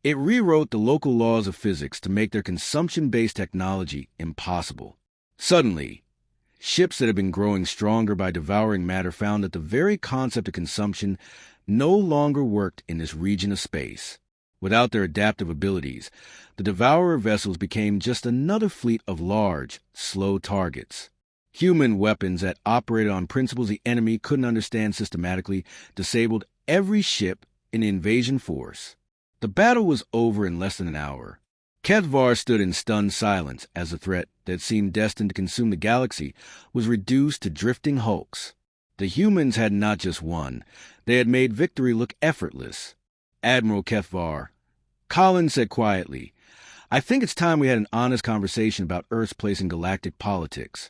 it rewrote the local laws of physics to make their consumption-based technology impossible. Suddenly, ships that had been growing stronger by devouring matter found that the very concept of consumption no longer worked in this region of space. Without their adaptive abilities, the Devourer vessels became just another fleet of large, slow targets. Human weapons that operated on principles the enemy couldn't understand systematically disabled every ship in the invasion force. The battle was over in less than an hour. Kethvar stood in stunned silence as the threat that seemed destined to consume the galaxy was reduced to drifting hulks. The humans had not just won, they had made victory look effortless. "Admiral Kethvar," Collins said quietly, I think it's time we had an honest conversation about Earth's place in galactic politics.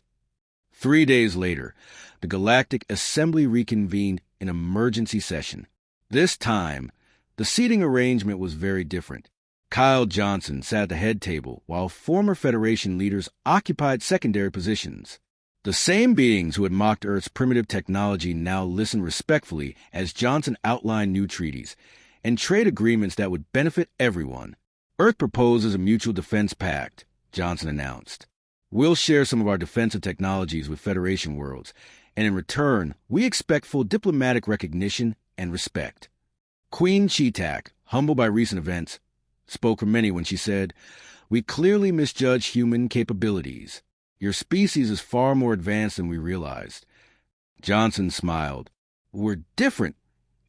3 days later, the Galactic Assembly reconvened in emergency session. This time, the seating arrangement was very different. Kyle Johnson sat at the head table, while former Federation leaders occupied secondary positions. The same beings who had mocked Earth's primitive technology now listened respectfully as Johnson outlined new treaties and trade agreements that would benefit everyone. Earth proposes a mutual defense pact, Johnson announced. We'll share some of our defensive technologies with Federation worlds, and in return, we expect full diplomatic recognition and respect. Queen Cheetak, humbled by recent events, spoke for many when she said, "We clearly misjudge human capabilities. Your species is far more advanced than we realized." Johnson smiled. "We're different,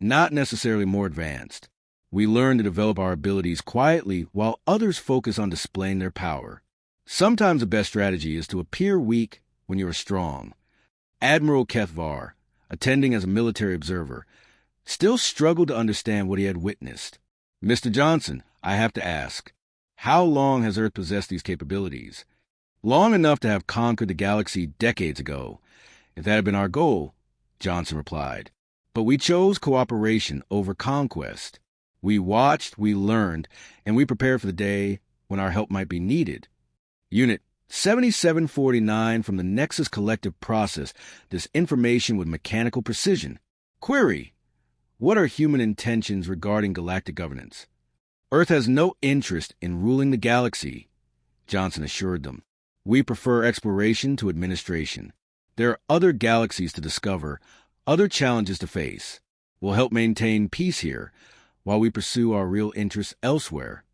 not necessarily more advanced. We learn to develop our abilities quietly while others focus on displaying their power. Sometimes the best strategy is to appear weak when you are strong." Admiral Kethvar, attending as a military observer, still struggled to understand what he had witnessed. "Mr. Johnson, I have to ask, how long has Earth possessed these capabilities?" "Long enough to have conquered the galaxy decades ago, if that had been our goal," Johnson replied. "But we chose cooperation over conquest. We watched, we learned, and we prepared for the day when our help might be needed. Unit 7749 from the Nexus Collective processed this information with mechanical precision. Query: what are human intentions regarding galactic governance?" "Earth has no interest in ruling the galaxy," Johnson assured them. "We prefer exploration to administration. There are other galaxies to discover, other challenges to face. We'll help maintain peace here, while we pursue our real interests elsewhere."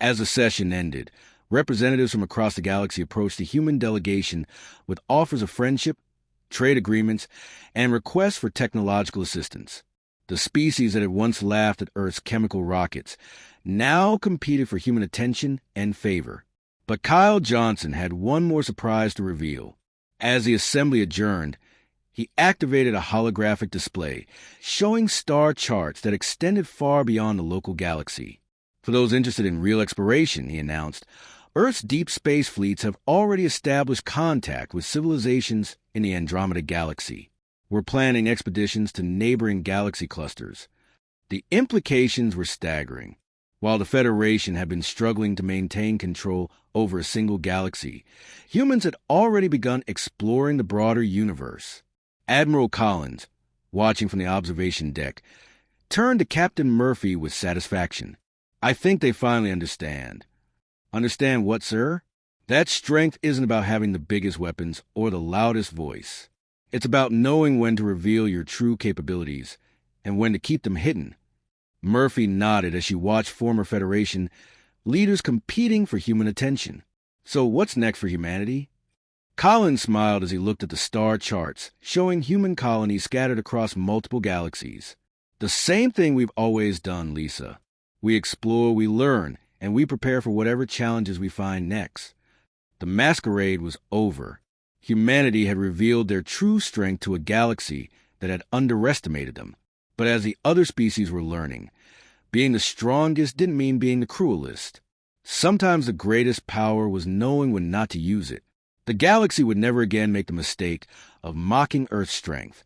As the session ended, representatives from across the galaxy approached the human delegation with offers of friendship, trade agreements, and requests for technological assistance. The species that had once laughed at Earth's chemical rockets now competed for human attention and favor. But Kyle Johnson had one more surprise to reveal. As the assembly adjourned, he activated a holographic display showing star charts that extended far beyond the local galaxy. For those interested in real exploration, he announced, Earth's deep space fleets have already established contact with civilizations in the Andromeda galaxy. We're planning expeditions to neighboring galaxy clusters. The implications were staggering. While the Federation had been struggling to maintain control over a single galaxy, humans had already begun exploring the broader universe. Admiral Collins, watching from the observation deck, turned to Captain Murphy with satisfaction. "I think they finally understand." "Understand what, sir?" "That strength isn't about having the biggest weapons or the loudest voice. It's about knowing when to reveal your true capabilities and when to keep them hidden." Murphy nodded as she watched former Federation leaders competing for human attention. "So what's next for humanity?" Collins smiled as he looked at the star charts showing human colonies scattered across multiple galaxies. "The same thing we've always done, Lisa. We explore, we learn, and we prepare for whatever challenges we find next." The masquerade was over. Humanity had revealed their true strength to a galaxy that had underestimated them. But as the other species were learning, being the strongest didn't mean being the cruelest. Sometimes the greatest power was knowing when not to use it. The galaxy would never again make the mistake of mocking Earth's strength.